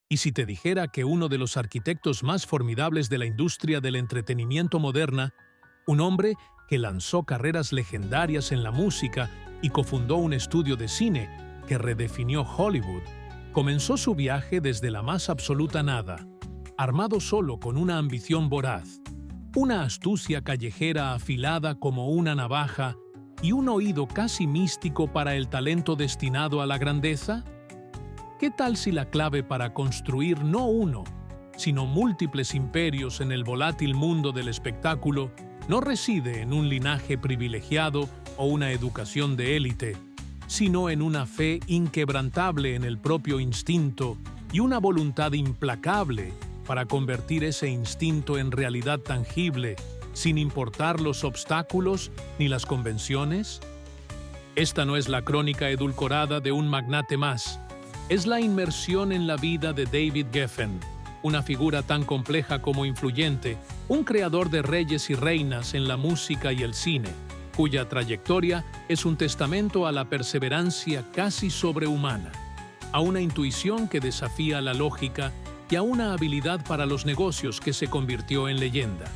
Y si te dijera que uno de los arquitectos más formidables de la industria del entretenimiento moderna, un hombre que lanzó carreras legendarias en la música y cofundó un estudio de cine que redefinió Hollywood, comenzó su viaje desde la más absoluta nada, armado solo con una ambición voraz, una astucia callejera afilada como una navaja y un oído casi místico para el talento destinado a la grandeza? ¿Qué tal si la clave para construir no uno, sino múltiples imperios en el volátil mundo del espectáculo no reside en un linaje privilegiado o una educación de élite, sino en una fe inquebrantable en el propio instinto y una voluntad implacable para convertir ese instinto en realidad tangible, sin importar los obstáculos ni las convenciones? Esta no es la crónica edulcorada de un magnate más. Es la inmersión en la vida de David Geffen, una figura tan compleja como influyente, un creador de reyes y reinas en la música y el cine, cuya trayectoria es un testamento a la perseverancia casi sobrehumana, a una intuición que desafía la lógica y a una habilidad para los negocios que se convirtió en leyenda.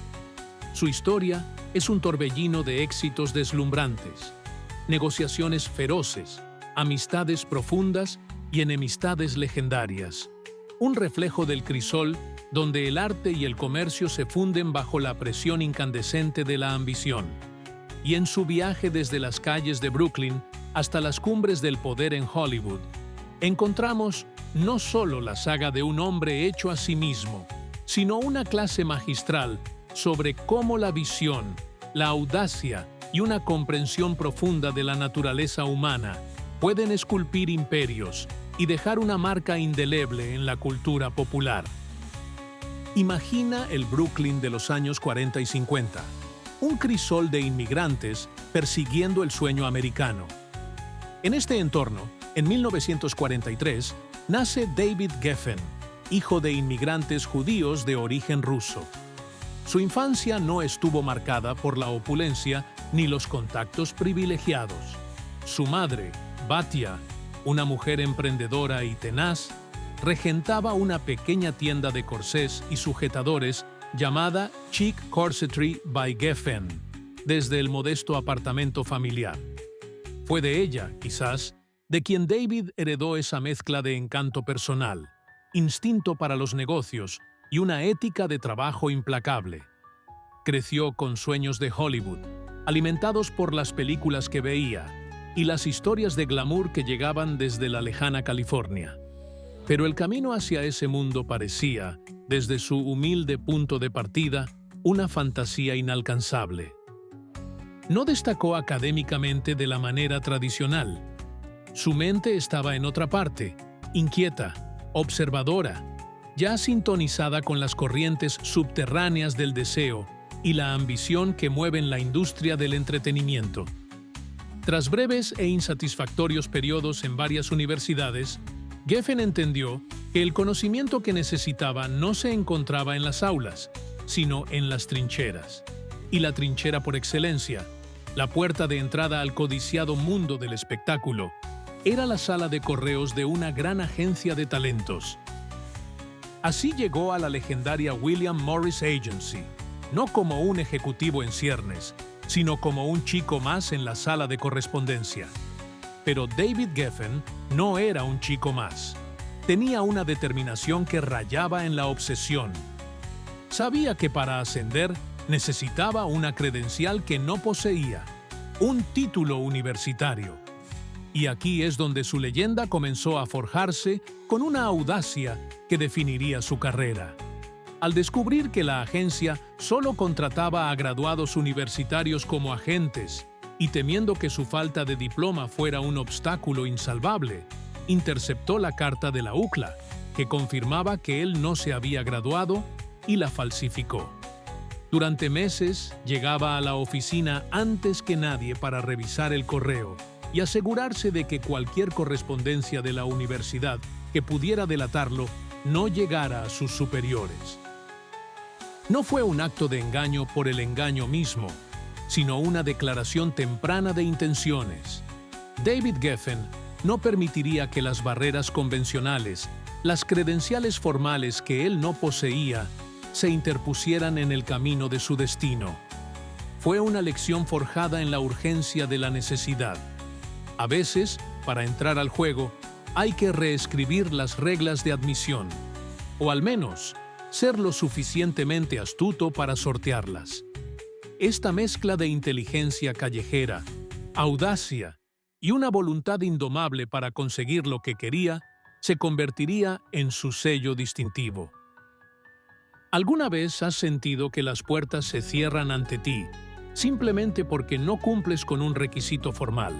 Su historia es un torbellino de éxitos deslumbrantes, negociaciones feroces, amistades profundas y enemistades legendarias, un reflejo del crisol donde el arte y el comercio se funden bajo la presión incandescente de la ambición. Y en su viaje desde las calles de Brooklyn hasta las cumbres del poder en Hollywood, encontramos no solo la saga de un hombre hecho a sí mismo, sino una clase magistral sobre cómo la visión, la audacia y una comprensión profunda de la naturaleza humana pueden esculpir imperios y dejar una marca indeleble en la cultura popular. Imagina el Brooklyn de los años 40 y 50, un crisol de inmigrantes persiguiendo el sueño americano. En este entorno, en 1943, nace David Geffen, hijo de inmigrantes judíos de origen ruso. Su infancia no estuvo marcada por la opulencia ni los contactos privilegiados. Su madre, Batia, una mujer emprendedora y tenaz, regentaba una pequeña tienda de corsés y sujetadores llamada Chic Corsetry by Geffen, desde el modesto apartamento familiar. Fue de ella, quizás, de quien David heredó esa mezcla de encanto personal, instinto para los negocios y una ética de trabajo implacable. Creció con sueños de Hollywood, alimentados por las películas que veía y las historias de glamour que llegaban desde la lejana California. Pero el camino hacia ese mundo parecía, desde su humilde punto de partida, una fantasía inalcanzable. No destacó académicamente de la manera tradicional. Su mente estaba en otra parte, inquieta, observadora, ya sintonizada con las corrientes subterráneas del deseo y la ambición que mueven la industria del entretenimiento. Tras breves e insatisfactorios periodos en varias universidades, Geffen entendió que el conocimiento que necesitaba no se encontraba en las aulas, sino en las trincheras. Y la trinchera por excelencia, la puerta de entrada al codiciado mundo del espectáculo, era la sala de correos de una gran agencia de talentos. Así llegó a la legendaria William Morris Agency, no como un ejecutivo en ciernes, sino como un chico más en la sala de correspondencia. Pero David Geffen no era un chico más. Tenía una determinación que rayaba en la obsesión. Sabía que para ascender necesitaba una credencial que no poseía, un título universitario. Y aquí es donde su leyenda comenzó a forjarse con una audacia que definiría su carrera. Al descubrir que la agencia solo contrataba a graduados universitarios como agentes y temiendo que su falta de diploma fuera un obstáculo insalvable, interceptó la carta de la UCLA, que confirmaba que él no se había graduado, y la falsificó. Durante meses llegaba a la oficina antes que nadie para revisar el correo y asegurarse de que cualquier correspondencia de la universidad que pudiera delatarlo no llegara a sus superiores. No fue un acto de engaño por el engaño mismo, sino una declaración temprana de intenciones. David Geffen no permitiría que las barreras convencionales, las credenciales formales que él no poseía se interpusieran en el camino de su destino. Fue una lección forjada en la urgencia de la necesidad. A veces, para entrar al juego, hay que reescribir las reglas de admisión, o al menos, ser lo suficientemente astuto para sortearlas. Esta mezcla de inteligencia callejera, audacia y una voluntad indomable para conseguir lo que quería, se convertiría en su sello distintivo. ¿Alguna vez has sentido que las puertas se cierran ante ti simplemente porque no cumples con un requisito formal,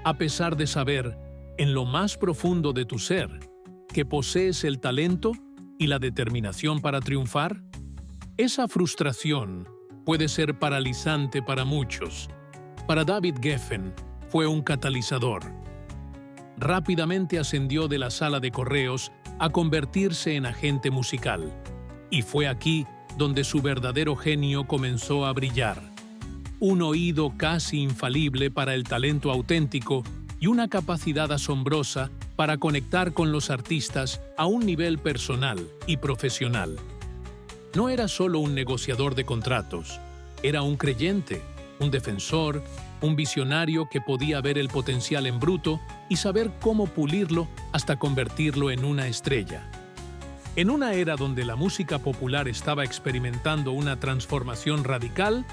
a pesar de saber, en lo más profundo de tu ser, que posees el talento y la determinación para triunfar? Esa frustración puede ser paralizante para muchos. Para David Geffen fue un catalizador. Rápidamente ascendió de la sala de correos a convertirse en agente musical. Y fue aquí donde su verdadero genio comenzó a brillar. Un oído casi infalible para el talento auténtico y una capacidad asombrosa para conectar con los artistas a un nivel personal y profesional. No era solo un negociador de contratos, era un creyente, un defensor, un visionario que podía ver el potencial en bruto y saber cómo pulirlo hasta convertirlo en una estrella. En una era donde la música popular estaba experimentando una transformación radical,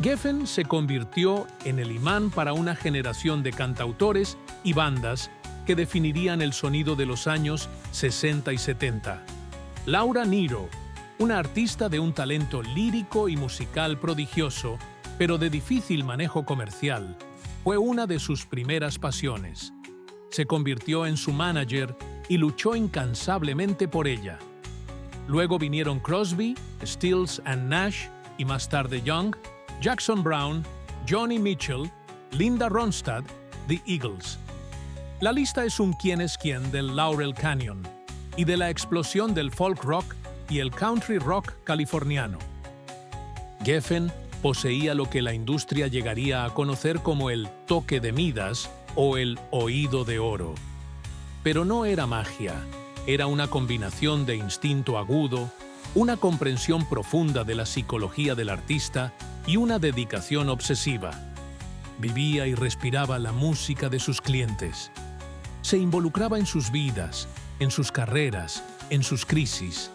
Geffen se convirtió en el imán para una generación de cantautores y bandas que definirían el sonido de los años 60 y 70. Laura Nyro, una artista de un talento lírico y musical prodigioso, pero de difícil manejo comercial, fue una de sus primeras pasiones. Se convirtió en su manager y luchó incansablemente por ella. Luego vinieron Crosby, Stills and Nash y más tarde Young, Jackson Browne, Joni Mitchell, Linda Ronstadt, The Eagles. La lista es un quién es quién del Laurel Canyon y de la explosión del folk rock y el country rock californiano. Geffen poseía lo que la industria llegaría a conocer como el toque de Midas o el oído de oro. Pero no era magia, era una combinación de instinto agudo, una comprensión profunda de la psicología del artista y una dedicación obsesiva. Vivía y respiraba la música de sus clientes. Se involucraba en sus vidas, en sus carreras, en sus crisis.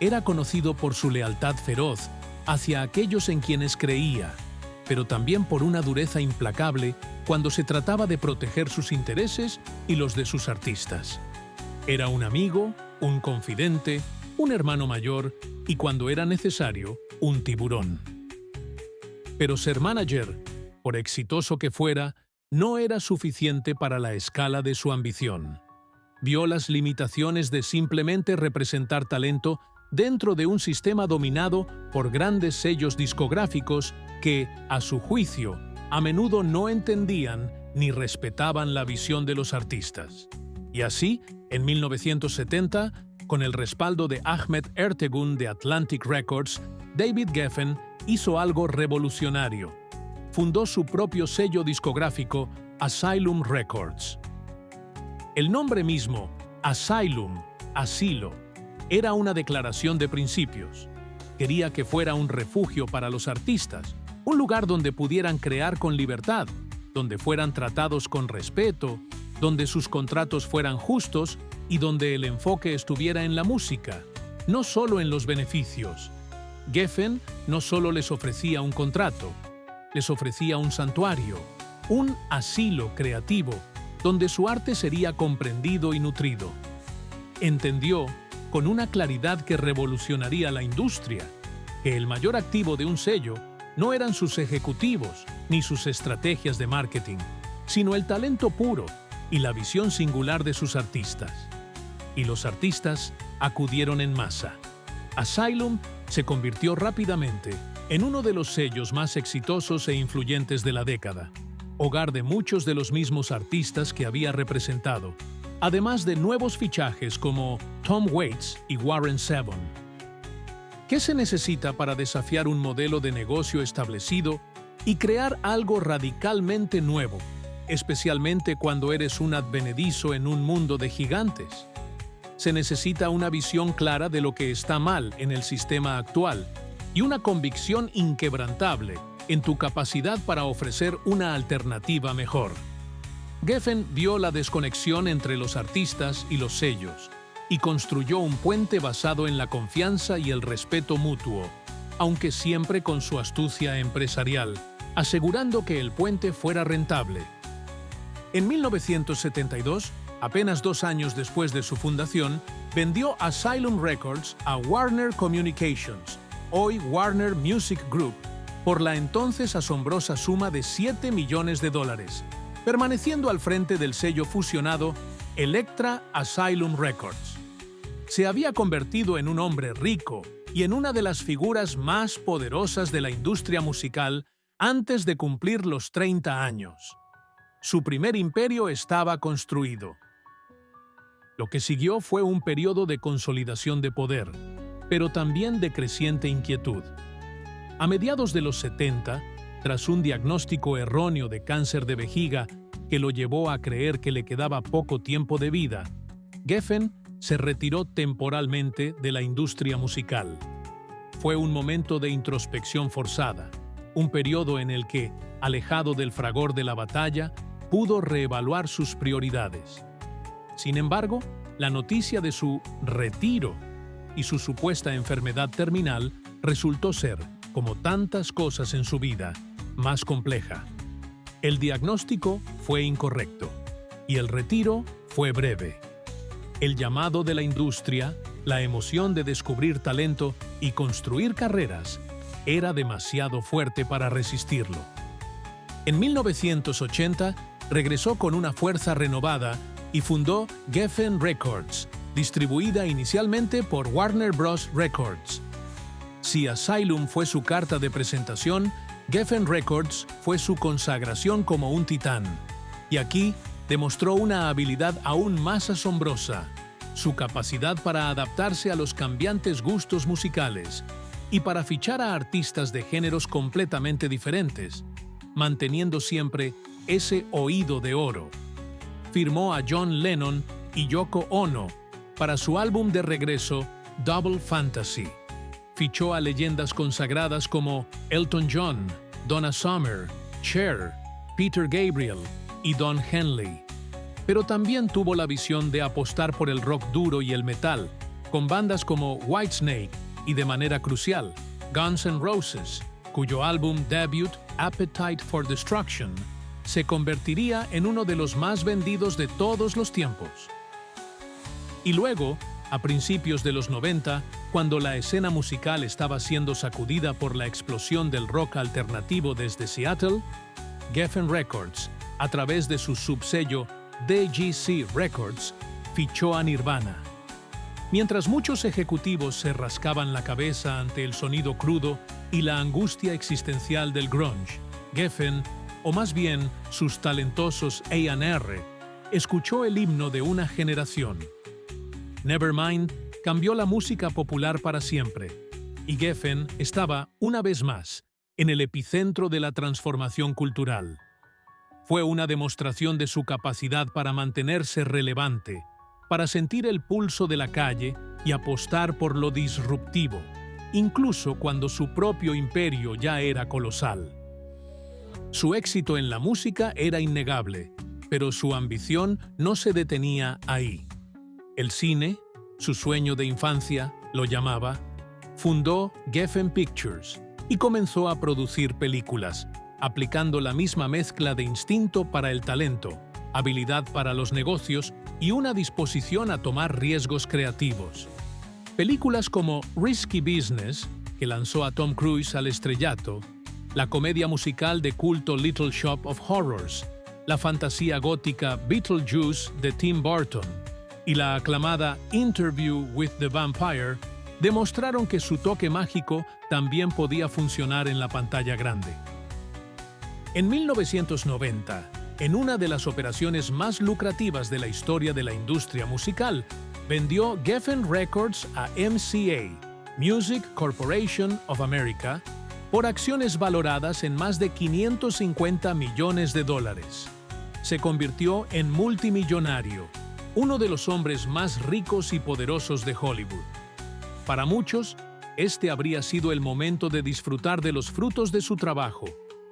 Era conocido por su lealtad feroz hacia aquellos en quienes creía, pero también por una dureza implacable cuando se trataba de proteger sus intereses y los de sus artistas. Era un amigo, un confidente, un hermano mayor y, cuando era necesario, un tiburón. Pero ser manager, por exitoso que fuera, no era suficiente para la escala de su ambición. Vio las limitaciones de simplemente representar talento dentro de un sistema dominado por grandes sellos discográficos que, a su juicio, a menudo no entendían ni respetaban la visión de los artistas. Y así, en 1970, con el respaldo de Ahmet Ertegun de Atlantic Records, David Geffen hizo algo revolucionario. Fundó su propio sello discográfico, Asylum Records. El nombre mismo, Asylum, asilo, era una declaración de principios. Quería que fuera un refugio para los artistas, un lugar donde pudieran crear con libertad, donde fueran tratados con respeto, donde sus contratos fueran justos y donde el enfoque estuviera en la música, no solo en los beneficios. Geffen no solo les ofrecía un contrato, les ofrecía un santuario, un asilo creativo, donde su arte sería comprendido y nutrido. Entendió, con una claridad que revolucionaría la industria, que el mayor activo de un sello no eran sus ejecutivos ni sus estrategias de marketing, sino el talento puro y la visión singular de sus artistas. Y los artistas acudieron en masa. Asylum se convirtió rápidamente en uno de los sellos más exitosos e influyentes de la década, hogar de muchos de los mismos artistas que había representado, además de nuevos fichajes como Tom Waits y Warren Zevon. ¿Qué se necesita para desafiar un modelo de negocio establecido y crear algo radicalmente nuevo, especialmente cuando eres un advenedizo en un mundo de gigantes? Se necesita una visión clara de lo que está mal en el sistema actual y una convicción inquebrantable en tu capacidad para ofrecer una alternativa mejor. Geffen vio la desconexión entre los artistas y los sellos y construyó un puente basado en la confianza y el respeto mutuo, aunque siempre con su astucia empresarial, asegurando que el puente fuera rentable. En 1972, apenas 2 años después de su fundación, vendió Asylum Records a Warner Communications, hoy Warner Music Group, por la entonces asombrosa suma de $7 millones, permaneciendo al frente del sello fusionado Elektra Asylum Records. Se había convertido en un hombre rico y en una de las figuras más poderosas de la industria musical antes de cumplir los 30 años. Su primer imperio estaba construido. Lo que siguió fue un periodo de consolidación de poder, pero también de creciente inquietud. A mediados de los 70, tras un diagnóstico erróneo de cáncer de vejiga que lo llevó a creer que le quedaba poco tiempo de vida, Geffen se retiró temporalmente de la industria musical. Fue un momento de introspección forzada, un periodo en el que, alejado del fragor de la batalla, pudo reevaluar sus prioridades. Sin embargo, la noticia de su retiro y su supuesta enfermedad terminal resultó ser, como tantas cosas en su vida, más compleja. El diagnóstico fue incorrecto y el retiro fue breve. El llamado de la industria, la emoción de descubrir talento y construir carreras, era demasiado fuerte para resistirlo. En 1980, regresó con una fuerza renovada y fundó Geffen Records, distribuida inicialmente por Warner Bros. Records. Si Asylum fue su carta de presentación, Geffen Records fue su consagración como un titán. Y aquí demostró una habilidad aún más asombrosa, su capacidad para adaptarse a los cambiantes gustos musicales y para fichar a artistas de géneros completamente diferentes, manteniendo siempre ese oído de oro. Firmó a John Lennon y Yoko Ono para su álbum de regreso Double Fantasy. Fichó a leyendas consagradas como Elton John, Donna Summer, Cher, Peter Gabriel y Don Henley. Pero también tuvo la visión de apostar por el rock duro y el metal, con bandas como Whitesnake y, de manera crucial, Guns N' Roses, cuyo álbum debut, Appetite for Destruction, se convertiría en uno de los más vendidos de todos los tiempos. Y luego, a principios de los 90, cuando la escena musical estaba siendo sacudida por la explosión del rock alternativo desde Seattle, Geffen Records, a través de su subsello DGC Records, fichó a Nirvana. Mientras muchos ejecutivos se rascaban la cabeza ante el sonido crudo y la angustia existencial del grunge, Geffen, o más bien sus talentosos A&R, escuchó el himno de una generación. Nevermind cambió la música popular para siempre, y Geffen estaba, una vez más, en el epicentro de la transformación cultural. Fue una demostración de su capacidad para mantenerse relevante, para sentir el pulso de la calle y apostar por lo disruptivo, incluso cuando su propio imperio ya era colosal. Su éxito en la música era innegable, pero su ambición no se detenía ahí. El cine, su sueño de infancia, lo llamaba, fundó Geffen Pictures y comenzó a producir películas, aplicando la misma mezcla de instinto para el talento, habilidad para los negocios y una disposición a tomar riesgos creativos. Películas como Risky Business, que lanzó a Tom Cruise al estrellato, la comedia musical de culto Little Shop of Horrors, la fantasía gótica Beetlejuice de Tim Burton y la aclamada Interview with the Vampire demostraron que su toque mágico también podía funcionar en la pantalla grande. En 1990, en una de las operaciones más lucrativas de la historia de la industria musical, vendió Geffen Records a MCA, Music Corporation of America, por acciones valoradas en más de $550 millones. Se convirtió en multimillonario uno de los hombres más ricos y poderosos de Hollywood. Para muchos, este habría sido el momento de disfrutar de los frutos de su trabajo,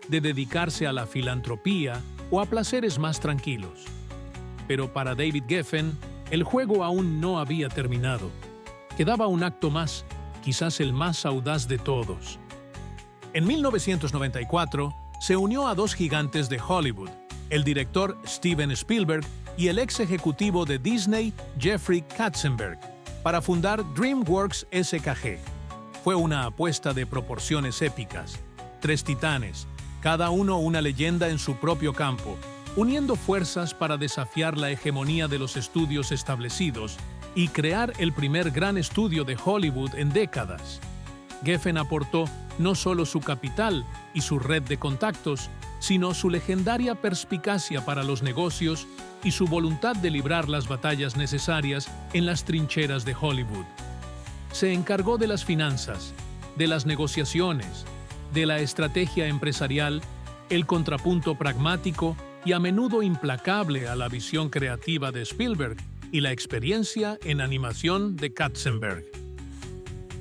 de dedicarse a la filantropía o a placeres más tranquilos. Pero para David Geffen, el juego aún no había terminado. Quedaba un acto más, quizás el más audaz de todos. En 1994, se unió a dos gigantes de Hollywood, el director Steven Spielberg y el ex ejecutivo de Disney, Jeffrey Katzenberg, para fundar DreamWorks SKG. Fue una apuesta de proporciones épicas. 3 titanes, cada uno una leyenda en su propio campo, uniendo fuerzas para desafiar la hegemonía de los estudios establecidos y crear el primer gran estudio de Hollywood en décadas. Geffen aportó no solo su capital y su red de contactos, sino su legendaria perspicacia para los negocios y su voluntad de librar las batallas necesarias en las trincheras de Hollywood. Se encargó de las finanzas, de las negociaciones, de la estrategia empresarial, el contrapunto pragmático y a menudo implacable a la visión creativa de Spielberg y la experiencia en animación de Katzenberg.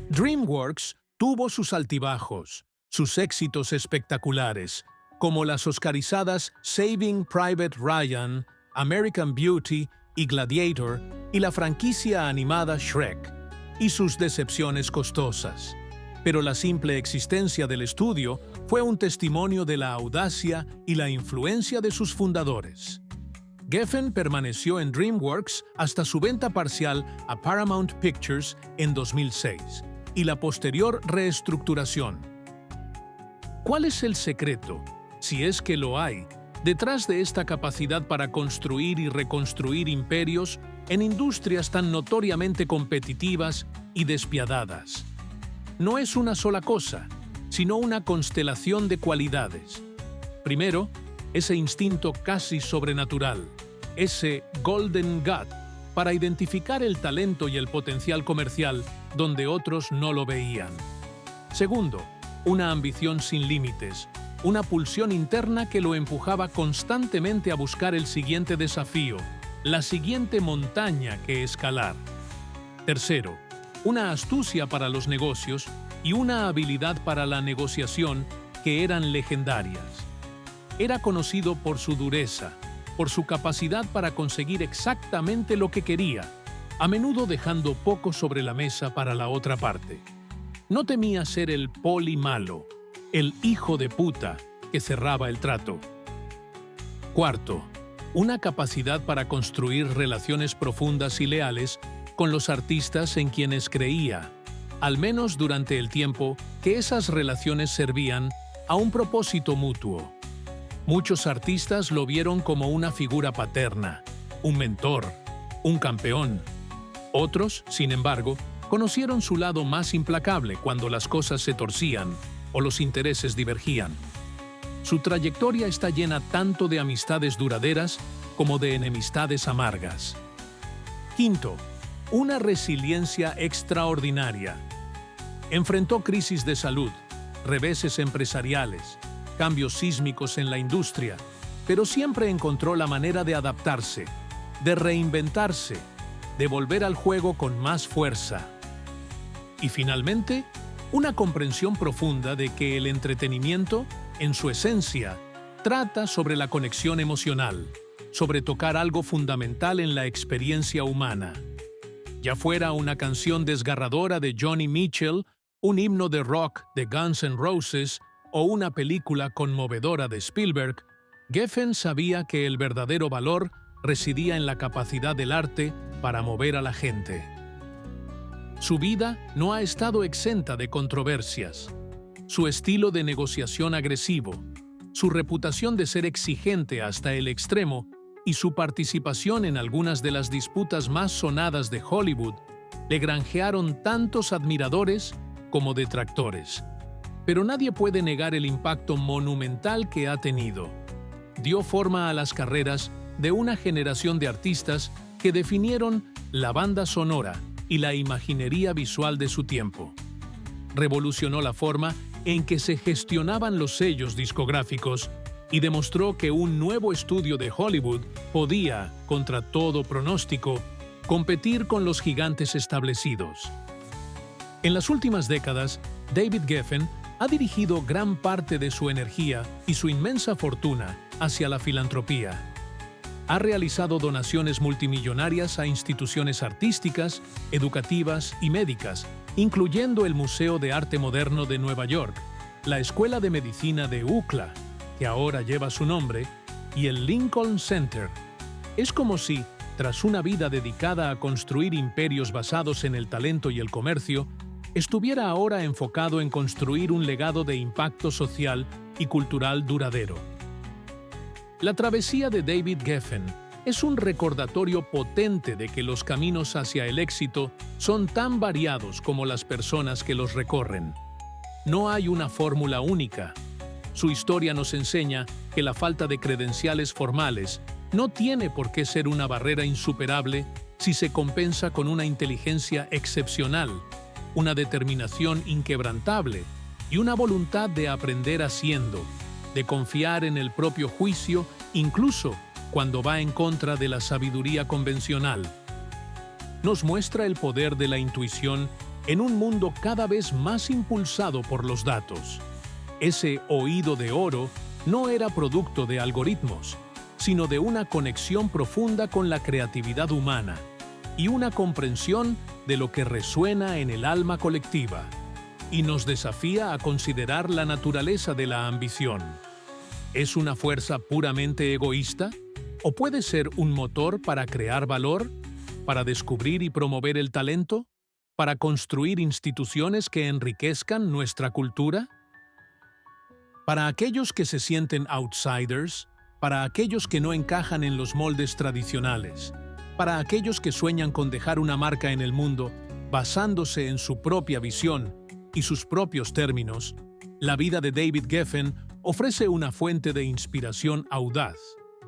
DreamWorks tuvo sus altibajos, sus éxitos espectaculares, como las oscarizadas Saving Private Ryan, American Beauty y Gladiator, y la franquicia animada Shrek, y sus decepciones costosas. Pero la simple existencia del estudio fue un testimonio de la audacia y la influencia de sus fundadores. Geffen permaneció en DreamWorks hasta su venta parcial a Paramount Pictures en 2006 y la posterior reestructuración. ¿Cuál es el secreto, si es que lo hay, detrás de esta capacidad para construir y reconstruir imperios en industrias tan notoriamente competitivas y despiadadas? No es una sola cosa, sino una constelación de cualidades. Primero, ese instinto casi sobrenatural, ese Golden Gut, para identificar el talento y el potencial comercial donde otros no lo veían. Segundo, una ambición sin límites, una pulsión interna que lo empujaba constantemente a buscar el siguiente desafío, la siguiente montaña que escalar. Tercero, una astucia para los negocios y una habilidad para la negociación que eran legendarias. Era conocido por su dureza, por su capacidad para conseguir exactamente lo que quería, a menudo dejando poco sobre la mesa para la otra parte. No temía ser el poli malo, el hijo de puta que cerraba el trato. Cuarto, una capacidad para construir relaciones profundas y leales con los artistas en quienes creía, al menos durante el tiempo que esas relaciones servían a un propósito mutuo. Muchos artistas lo vieron como una figura paterna, un mentor, un campeón. Otros, sin embargo, conocieron su lado más implacable cuando las cosas se torcían o los intereses divergían. Su trayectoria está llena tanto de amistades duraderas como de enemistades amargas. Quinto, una resiliencia extraordinaria. Enfrentó crisis de salud, reveses empresariales, cambios sísmicos en la industria, pero siempre encontró la manera de adaptarse, de reinventarse, de volver al juego con más fuerza. Y finalmente, una comprensión profunda de que el entretenimiento, en su esencia, trata sobre la conexión emocional, sobre tocar algo fundamental en la experiencia humana. Ya fuera una canción desgarradora de Joni Mitchell, un himno de rock de Guns N' Roses o una película conmovedora de Spielberg, Geffen sabía que el verdadero valor residía en la capacidad del arte para mover a la gente. Su vida no ha estado exenta de controversias. Su estilo de negociación agresivo, su reputación de ser exigente hasta el extremo y su participación en algunas de las disputas más sonadas de Hollywood le granjearon tantos admiradores como detractores. Pero nadie puede negar el impacto monumental que ha tenido. Dio forma a las carreras de una generación de artistas que definieron la banda sonora y la imaginería visual de su tiempo. Revolucionó la forma en que se gestionaban los sellos discográficos y demostró que un nuevo estudio de Hollywood podía, contra todo pronóstico, competir con los gigantes establecidos. En las últimas décadas, David Geffen ha dirigido gran parte de su energía y su inmensa fortuna hacia la filantropía. Ha realizado donaciones multimillonarias a instituciones artísticas, educativas y médicas, incluyendo el Museo de Arte Moderno de Nueva York, la Escuela de Medicina de UCLA, que ahora lleva su nombre, y el Lincoln Center. Es como si, tras una vida dedicada a construir imperios basados en el talento y el comercio, estuviera ahora enfocado en construir un legado de impacto social y cultural duradero. La travesía de David Geffen es un recordatorio potente de que los caminos hacia el éxito son tan variados como las personas que los recorren. No hay una fórmula única. Su historia nos enseña que la falta de credenciales formales no tiene por qué ser una barrera insuperable si se compensa con una inteligencia excepcional, una determinación inquebrantable y una voluntad de aprender haciendo, de confiar en el propio juicio incluso cuando va en contra de la sabiduría convencional. Nos muestra el poder de la intuición en un mundo cada vez más impulsado por los datos. Ese oído de oro no era producto de algoritmos, sino de una conexión profunda con la creatividad humana y una comprensión de lo que resuena en el alma colectiva, y nos desafía a considerar la naturaleza de la ambición. ¿Es una fuerza puramente egoísta? ¿O puede ser un motor para crear valor, para descubrir y promover el talento, para construir instituciones que enriquezcan nuestra cultura? Para aquellos que se sienten outsiders, para aquellos que no encajan en los moldes tradicionales, para aquellos que sueñan con dejar una marca en el mundo basándose en su propia visión y sus propios términos, la vida de David Geffen ofrece una fuente de inspiración audaz,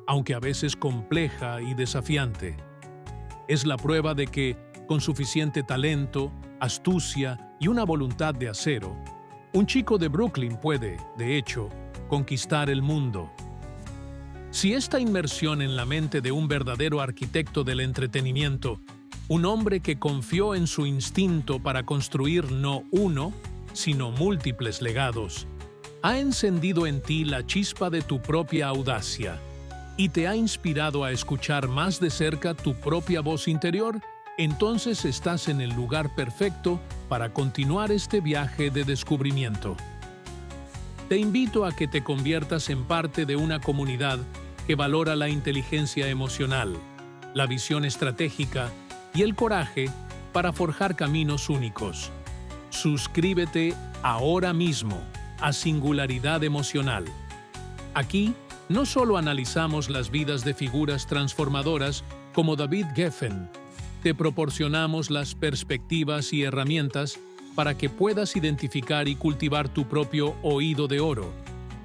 aunque a veces compleja y desafiante. Es la prueba de que, con suficiente talento, astucia y una voluntad de acero, un chico de Brooklyn puede, de hecho, conquistar el mundo. Si esta inmersión en la mente de un verdadero arquitecto del entretenimiento, un hombre que confió en su instinto para construir no uno, sino múltiples legados, ha encendido en ti la chispa de tu propia audacia y te ha inspirado a escuchar más de cerca tu propia voz interior, entonces estás en el lugar perfecto para continuar este viaje de descubrimiento. Te invito a que te conviertas en parte de una comunidad que valora la inteligencia emocional, la visión estratégica y el coraje para forjar caminos únicos. Suscríbete ahora mismo a Singularidad Emocional. Aquí no solo analizamos las vidas de figuras transformadoras como David Geffen, te proporcionamos las perspectivas y herramientas para que puedas identificar y cultivar tu propio oído de oro,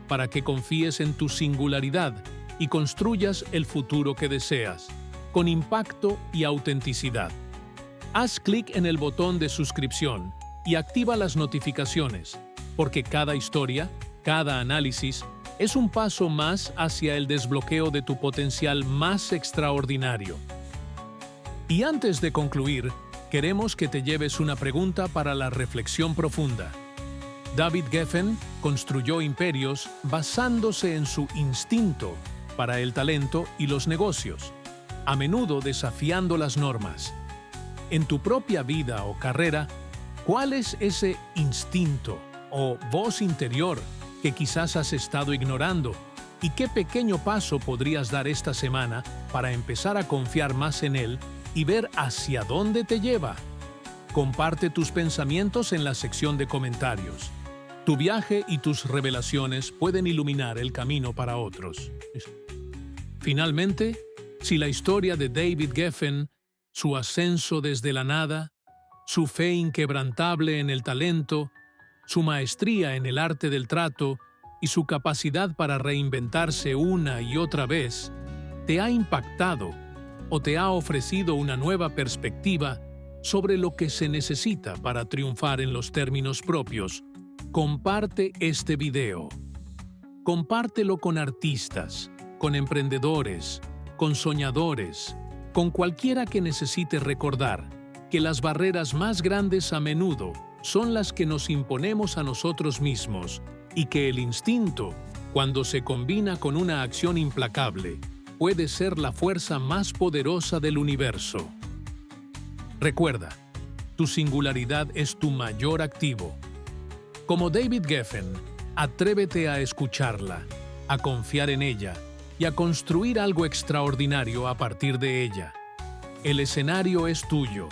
para que confíes en tu singularidad y construyas el futuro que deseas, con impacto y autenticidad. Haz clic en el botón de suscripción y activa las notificaciones, porque cada historia, cada análisis, es un paso más hacia el desbloqueo de tu potencial más extraordinario. Y antes de concluir, queremos que te lleves una pregunta para la reflexión profunda. David Geffen construyó imperios basándose en su instinto para el talento y los negocios, a menudo desafiando las normas. En tu propia vida o carrera, ¿cuál es ese instinto o voz interior que quizás has estado ignorando? ¿Y qué pequeño paso podrías dar esta semana para empezar a confiar más en él y ver hacia dónde te lleva? Comparte tus pensamientos en la sección de comentarios. Tu viaje y tus revelaciones pueden iluminar el camino para otros. Finalmente, si la historia de David Geffen, su ascenso desde la nada, su fe inquebrantable en el talento, su maestría en el arte del trato y su capacidad para reinventarse una y otra vez, te ha impactado o te ha ofrecido una nueva perspectiva sobre lo que se necesita para triunfar en los términos propios, comparte este video. Compártelo con artistas, con emprendedores, con soñadores, con cualquiera que necesite recordar que las barreras más grandes a menudo son las que nos imponemos a nosotros mismos y que el instinto, cuando se combina con una acción implacable, puede ser la fuerza más poderosa del universo. Recuerda, tu singularidad es tu mayor activo. Como David Geffen, atrévete a escucharla, a confiar en ella y a construir algo extraordinario a partir de ella. El escenario es tuyo.